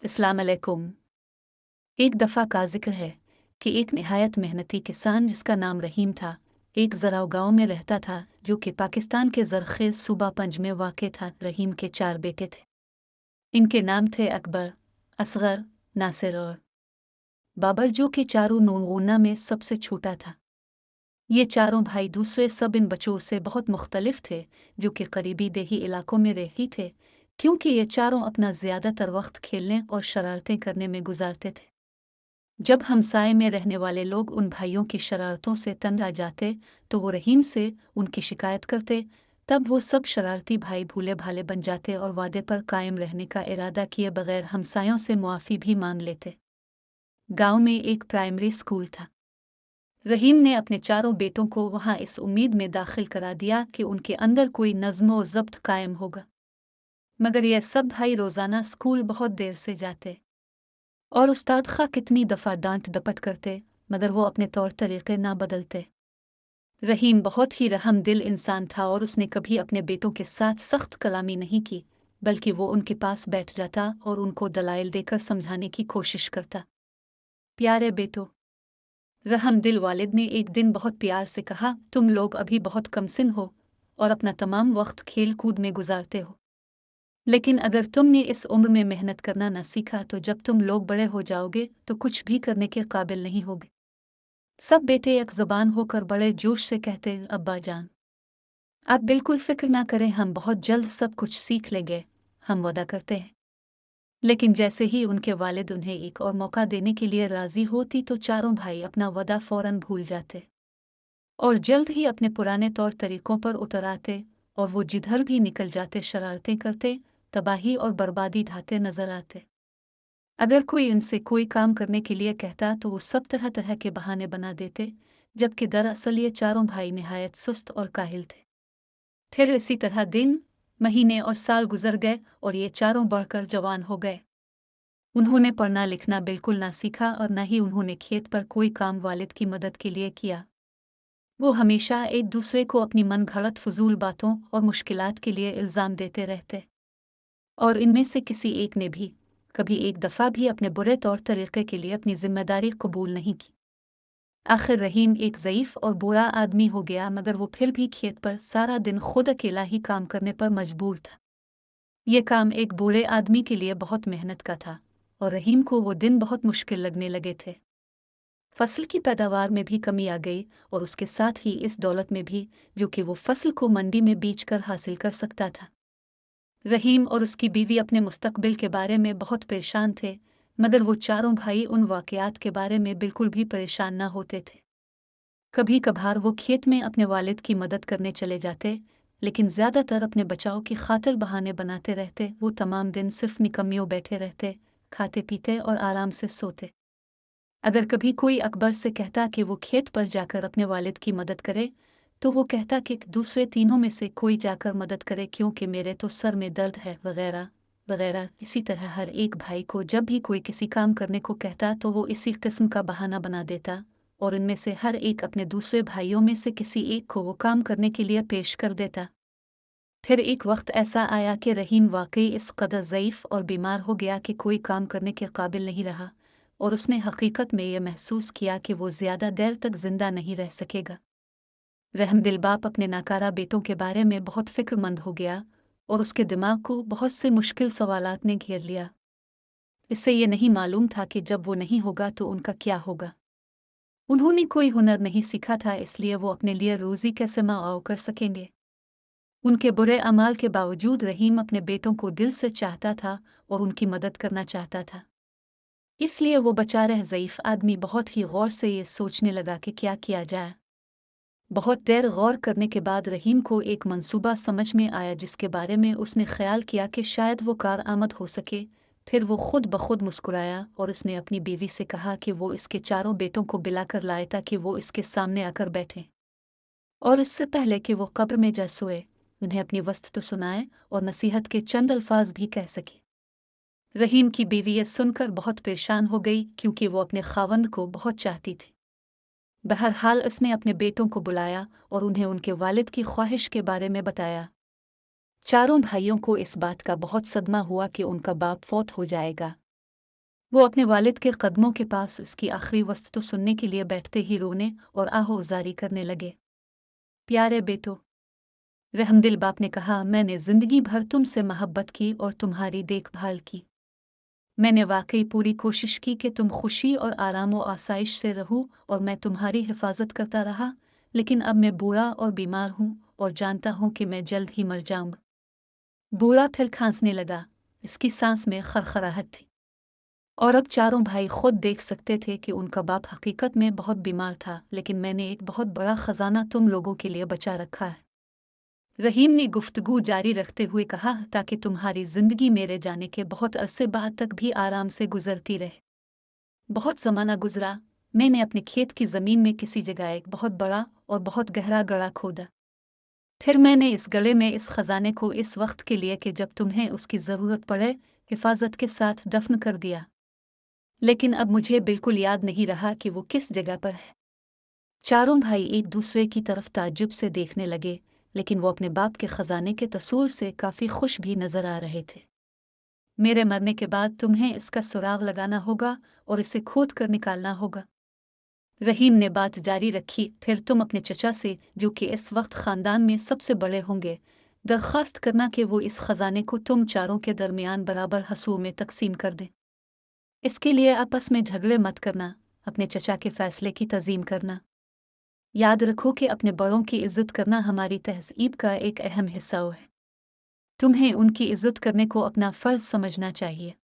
अस्सलाम अलैकुम। एक दफ़ा का जिक्र है कि एक निहायत मेहनती किसान जिसका नाम रहीम था, एक ज़राव गांव में रहता था जो कि पाकिस्तान के ज़रखेज़ सूबा पंज में वाक़ था। रहीम के 4 बेटे थे। इनके नाम थे अकबर, असगर, नासिर और बाबर, जो कि चारों नूगुना में सबसे छोटा था। ये चारों भाई दूसरे सब इन बच्चों से बहुत मुख्तलिफ थे, जो कि करीबी देही इलाकों में रहते थे, क्योंकि ये चारों अपना ज़्यादातर वक्त खेलने और शरारतें करने में गुजारते थे। जब हमसाए में रहने वाले लोग उन भाइयों की शरारतों से तंग आ जाते तो वो रहीम से उनकी शिकायत करते। तब वो सब शरारती भाई भूले भाले बन जाते और वादे पर कायम रहने का इरादा किए बगैर हमसायों से मुआफ़ी भी मांग लेते। गांव में एक प्राइमरी स्कूल था। रहीम ने अपने चारों बेटों को वहां इस उम्मीद में दाखिल करा दिया कि उनके अंदर कोई नज़्म व ज़ब्त कायम होगा। मगर यह सब भाई रोज़ाना स्कूल बहुत देर से जाते और उस्ताद खा कितनी दफ़ा डांट डपट करते, मगर वो अपने तौर तरीक़े ना बदलते। रहीम बहुत ही रहम दिल इंसान था और उसने कभी अपने बेटों के साथ सख्त कलामी नहीं की, बल्कि वो उनके पास बैठ जाता और उनको दलाइल देकर समझाने की कोशिश करता। प्यारे बेटो, रहम दिल वालिद ने एक दिन बहुत प्यार से कहा, तुम लोग अभी बहुत कमसिन हो और अपना तमाम वक्त खेल कूद में गुजारते हो। लेकिन अगर तुमने इस उम्र में मेहनत करना न सीखा तो जब तुम लोग बड़े हो जाओगे तो कुछ भी करने के काबिल नहीं होगे। सब बेटे एक ज़बान होकर बड़े जोश से कहते, अब्बा जान, आप बिल्कुल फिक्र ना करें, हम बहुत जल्द सब कुछ सीख लेंगे, हम वादा करते हैं। लेकिन जैसे ही उनके वालिद उन्हें एक और मौका देने के लिए राजी होती तो चारों भाई अपना वादा फौरन भूल जाते और जल्द ही अपने पुराने तौर तरीकों पर उतर आते और वो जिधर भी निकल जाते शरारतें करते, तबाही और बर्बादी ढाते नजर आते। अगर कोई उनसे कोई काम करने के लिए कहता तो वो सब तरह तरह के बहाने बना देते, जबकि दरअसल ये चारों भाई निहायत सुस्त और काहिल थे। फिर इसी तरह दिन, महीने और साल गुजर गए और ये चारों बढ़कर जवान हो गए। उन्होंने पढ़ना लिखना बिल्कुल ना सीखा और न ही उन्होंने खेत पर कोई काम वालिद की मदद के लिए किया। वो हमेशा एक दूसरे को अपनी मन घड़त फजूल बातों और मुश्किलात के लिए इल्ज़ाम देते रहते और इनमें से किसी एक ने भी कभी एक दफ़ा भी अपने बुरे तौर तरीक़े के लिए अपनी जिम्मेदारी कबूल नहीं की। आखिर रहीम एक ज़ईफ़ और बुरा आदमी हो गया, मगर वो फिर भी खेत पर सारा दिन खुद अकेला ही काम करने पर मजबूर था। ये काम एक बूढ़े आदमी के लिए बहुत मेहनत का था और रहीम को वो दिन बहुत मुश्किल लगने लगे थे। फसल की पैदावार में भी कमी आ गई और उसके साथ ही इस दौलत में भी, जो कि वो फसल को मंडी में बेचकर हासिल कर सकता था। रहीम और उसकी बीवी अपने मुस्तकबिल के बारे में बहुत परेशान थे, मगर वो चारों भाई उन वाक़यात के बारे में बिल्कुल भी परेशान न होते थे। कभी कभार वो खेत में अपने वालिद की मदद करने चले जाते, लेकिन ज़्यादातर अपने बचाव की खातिर बहाने बनाते रहते। वो तमाम दिन सिर्फ निकम्मियों बैठे रहते, खाते पीते और आराम से सोते। अगर कभी कोई अकबर से कहता कि वो खेत पर जाकर अपने वालिद की मदद करे, तो वो कहता कि दूसरे तीनों में से कोई जाकर मदद करे, क्योंकि मेरे तो सर में दर्द है, वगैरह वगैरह। इसी तरह हर एक भाई को जब भी कोई किसी काम करने को कहता तो वो इसी किस्म का बहाना बना देता और इनमें से हर एक अपने दूसरे भाइयों में से किसी एक को वो काम करने के लिए पेश कर देता। फिर एक वक्त ऐसा आया कि रहीम वाकई इस कदर ज़ईफ़ और बीमार हो गया कि कोई काम करने के काबिल नहीं रहा और उसने हकीकत में यह महसूस किया कि वो ज़्यादा देर तक जिंदा नहीं रह सकेगा। रहमदिल बाप अपने नाकारा बेटों के बारे में बहुत फिक्रमंद हो गया और उसके दिमाग को बहुत से मुश्किल सवालात ने घेर लिया। इससे ये नहीं मालूम था कि जब वो नहीं होगा तो उनका क्या होगा। उन्होंने कोई हुनर नहीं सीखा था, इसलिए वो अपने लिए रोज़ी कैसे माओ कर सकेंगे। उनके बुरे अमाल के बावजूद रहीम अपने बेटों को दिल से चाहता था और उनकी मदद करना चाहता था। इसलिए वो बेचारा ज़ईफ़ आदमी बहुत ही गौर से ये सोचने लगा कि क्या किया जाए। बहुत देर गौर करने के बाद रहीम को एक मंसूबा समझ में आया, जिसके बारे में उसने ख्याल किया कि शायद वो कारआमद हो सके। फिर वो खुद ब खुद मुस्कुराया और उसने अपनी बीवी से कहा कि वो इसके चारों बेटों को बिलाकर लाए ताकि वो इसके सामने आकर बैठें और इससे पहले कि वो कब्र में जा सोए उन्हें अपनी वस्त तो सुनाए और नसीहत के चंद अल्फाज भी कह सके। रहीम की बीवी ये सुनकर बहुत परेशान हो गई, क्योंकि वो अपने खावंद को बहुत चाहती थी। बहरहाल उसने अपने बेटों को बुलाया और उन्हें उनके वालिद की ख्वाहिश के बारे में बताया। चारों भाइयों को इस बात का बहुत सदमा हुआ कि उनका बाप फौत हो जाएगा। वो अपने वालिद के कदमों के पास उसकी आखिरी वस्तु सुनने के लिए बैठते ही रोने और आहोजारी करने लगे। प्यारे बेटो, रहमदिल बाप ने कहा, मैंने जिंदगी भर तुमसे मोहब्बत की और तुम्हारी देखभाल की। मैंने वाकई पूरी कोशिश की कि तुम खुशी और आराम और आसाइश से रहो और मैं तुम्हारी हिफाजत करता रहा, लेकिन अब मैं बूढ़ा और बीमार हूँ और जानता हूँ कि मैं जल्द ही मर जाऊंगा। बूढ़ा फिर खांसने लगा, इसकी सांस में खरखराहट थी। और अब चारों भाई खुद देख सकते थे कि उनका बाप हकीकत में बहुत बीमार था, लेकिन मैंने एक बहुत बड़ा खजाना तुम लोगों के लिए बचा रखा है। रहीम ने गुफ्तगू जारी रखते हुए कहा, ताकि तुम्हारी जिंदगी मेरे जाने के बहुत अरसे बाद तक भी आराम से गुजरती रहे। बहुत जमाना गुजरा, मैंने अपने खेत की जमीन में किसी जगह एक बहुत बड़ा और बहुत गहरा गड़ा खोदा। फिर मैंने इस गले में इस खजाने को इस वक्त के लिए कि जब तुम्हें उसकी जरूरत पड़े हिफाजत के साथ दफन कर दिया। लेकिन अब मुझे बिल्कुल याद नहीं रहा कि वो किस जगह पर है। चारों भाई एक दूसरे की तरफ ताज्जुब से देखने लगे, लेकिन वो अपने बाप के खजाने के तसूर से काफी खुश भी नजर आ रहे थे। मेरे मरने के बाद तुम्हें इसका सुराग लगाना होगा और इसे खोद कर निकालना होगा। रहीम ने बात जारी रखी, फिर तुम अपने चचा से, जो कि इस वक्त खानदान में सबसे बड़े होंगे, दरख्वास्त करना कि वो इस खजाने को तुम चारों के दरमियान बराबर हसूओं में तकसीम कर दें। इसके लिए आपस में झगड़े मत करना, अपने चचा के फैसले की तज़ीम करना। याद रखो कि अपने बड़ों की इज्जत करना हमारी तहज़ीब का एक अहम हिस्सा है। तुम्हें उनकी इज्जत करने को अपना फर्ज समझना चाहिए।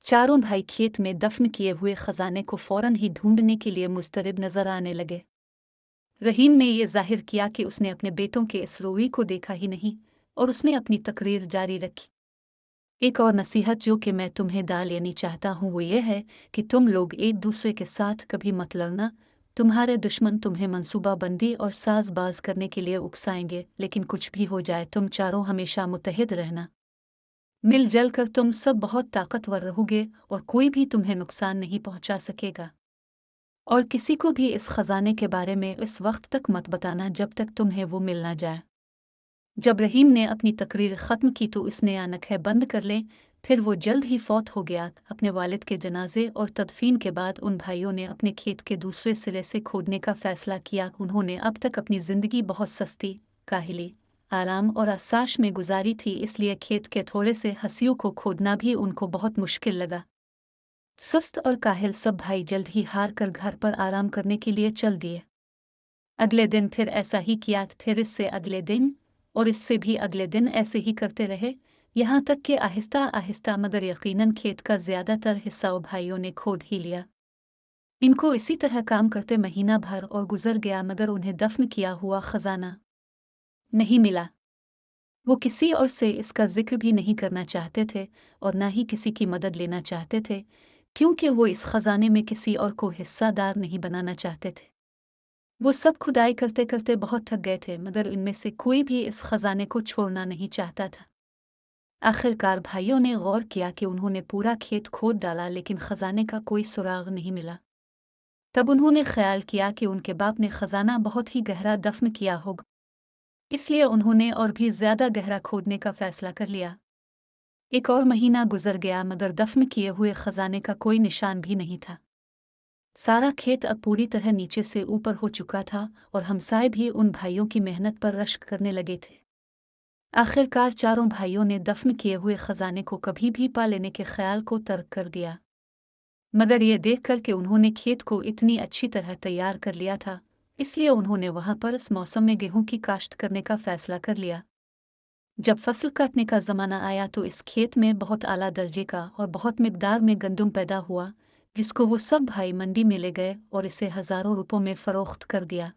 चारों भाई खेत में दफन किए हुए खजाने को फौरन ही ढूंढने के लिए मुस्तरिब नजर आने लगे। रहीम ने यह जाहिर किया कि उसने अपने बेटों के इस रोई को देखा ही नहीं, और उसने अपनी तकरीर जारी रखी। एक और नसीहत जो कि मैं तुम्हें डाल लेनी चाहता हूँ वो ये है कि तुम लोग एक दूसरे के साथ कभी मत लड़ना। तुम्हारे दुश्मन तुम्हें मंसूबाबंदी और साजबाज करने के लिए उकसाएंगे, लेकिन कुछ भी हो जाए तुम चारों हमेशा मुत्तहिद रहना। मिलजुल कर तुम सब बहुत ताकतवर रहोगे और कोई भी तुम्हें नुकसान नहीं पहुंचा सकेगा। और किसी को भी इस खजाने के बारे में इस वक्त तक मत बताना जब तक तुम्हें वो मिल ना जाए। जब रहीम ने अपनी तकरीर ख़त्म की तो उसने आनखें बंद कर लें। फिर वो जल्द ही फौत हो गया। अपने वालिद के जनाजे और तदफीन के बाद उन भाइयों ने अपने खेत के दूसरे सिरे से खोदने का फैसला किया। उन्होंने अब तक अपनी ज़िंदगी बहुत सस्ती, काहिली, आराम और आसाश में गुजारी थी, इसलिए खेत के थोड़े से हंसियों को खोदना भी उनको बहुत मुश्किल लगा। सुस्त और काहिल सब भाई जल्द ही हार कर घर पर आराम करने के लिए चल दिए। अगले दिन फिर ऐसा ही किया, फिर इससे अगले दिन और इससे भी अगले दिन ऐसे ही करते रहे, यहाँ तक कि आहिस्ता आहिस्ता मगर यकीनन खेत का ज्यादातर हिस्सा भाइयों ने खोद ही लिया। इनको इसी तरह काम करते महीना भर और गुजर गया, मगर उन्हें दफन किया हुआ खजाना नहीं मिला। वो किसी और से इसका जिक्र भी नहीं करना चाहते थे और न ही किसी की मदद लेना चाहते थे, क्योंकि वो इस खजाने में किसी और को हिस्सादार नहीं बनाना चाहते थे। वो सब खुदाई करते करते बहुत थक गए थे, मगर इनमें से कोई भी इस खजाने को छोड़ना नहीं चाहता था। आखिरकार भाइयों ने गौर किया कि उन्होंने पूरा खेत खोद डाला, लेकिन खजाने का कोई सुराग नहीं मिला। तब उन्होंने ख्याल किया कि उनके बाप ने खजाना बहुत ही गहरा दफन किया होगा, इसलिए उन्होंने और भी ज्यादा गहरा खोदने का फैसला कर लिया। एक और महीना गुजर गया, मगर दफन किए हुए खजाने का कोई निशान भी नहीं था। सारा खेत अब पूरी तरह नीचे से ऊपर हो चुका था और हमसाए भी उन भाइयों की मेहनत पर रश्क करने लगे थे। आखिरकार चारों भाइयों ने दफन किए हुए खजाने को कभी भी पा लेने के ख्याल को तर्क कर दिया, मगर ये देखकर कि उन्होंने खेत को इतनी अच्छी तरह तैयार कर लिया था, इसलिए उन्होंने वहां पर इस मौसम में गेहूं की काश्त करने का फैसला कर लिया। जब फसल काटने का जमाना आया तो इस खेत में बहुत आला दर्जे का और बहुत मिकदार में गंदम पैदा हुआ, जिसको वो सब भाई मंडी में ले गए और इसे हजारों रुपयों में फरोख्त कर दिया।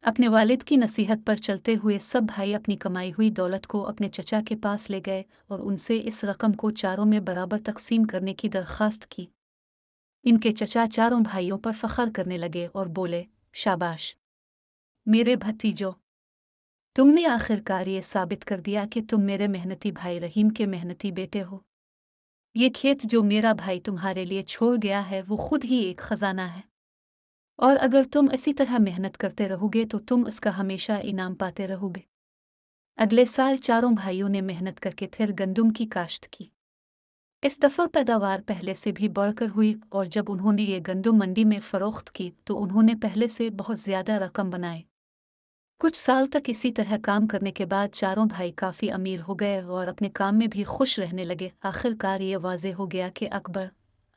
अपने वालिद की नसीहत पर चलते हुए सब भाई अपनी कमाई हुई दौलत को अपने चचा के पास ले गए और उनसे इस रकम को चारों में बराबर तकसीम करने की दरख्वास्त की। इनके चचा चारों भाइयों पर फख्र करने लगे और बोले, शाबाश मेरे भतीजों, तुमने आखिरकार ये साबित कर दिया कि तुम मेरे मेहनती भाई रहीम के मेहनती बेटे हो। ये खेत जो मेरा भाई तुम्हारे लिए छोड़ गया है वो खुद ही एक खजाना है, और अगर तुम इसी तरह मेहनत करते रहोगे तो तुम उसका हमेशा इनाम पाते रहोगे। अगले साल चारों भाइयों ने मेहनत करके फिर गंदम की काश्त की। इस दफ़ा पैदावार पहले से भी बढ़कर हुई और जब उन्होंने ये गंदम मंडी में फ़रोख्त की तो उन्होंने पहले से बहुत ज़्यादा रकम बनाई। कुछ साल तक इसी तरह काम करने के बाद चारों भाई काफ़ी अमीर हो गए और अपने काम में भी खुश रहने लगे। आखिरकार ये वाज़े हो गया कि अकबर,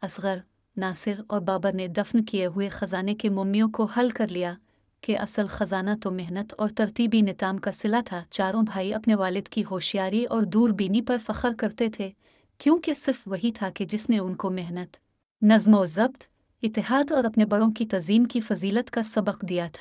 असगर, नासिर और बाबर ने दफन किए हुए ख़जाने के मुम्मियों को हल कर लिया कि असल ख़जाना तो मेहनत और तरतीबी निताम का सिला था। चारों भाई अपने वालिद की होशियारी और दूरबीनी पर फ़ख्र करते थे, क्योंकि सिर्फ वही था कि जिसने उनको मेहनत, नज़्म व ज़ब्त, इत्तेहाद और अपने बड़ों की तज़ीम की फ़जीलत का सबक दिया था।